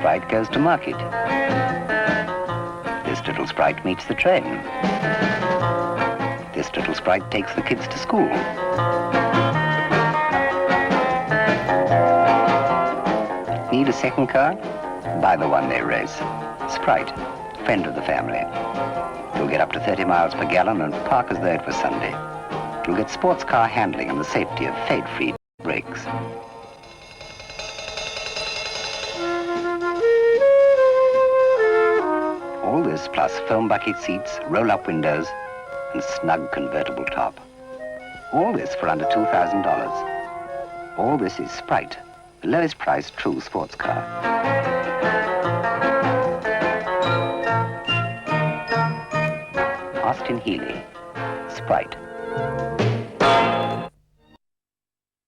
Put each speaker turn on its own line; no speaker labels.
Sprite goes to market. This little Sprite meets the train. This little Sprite takes the kids to school. Need a second car? Buy the one they race. Sprite, friend of the family. You'll get up to 30 miles per gallon and park as though it was Sunday. You'll get sports car handling and the safety of fade-free brakes. All this plus foam bucket seats, roll-up windows, and snug convertible top. All this for under $2,000. All this is Sprite, the lowest priced true sports car. Austin Healey Sprite.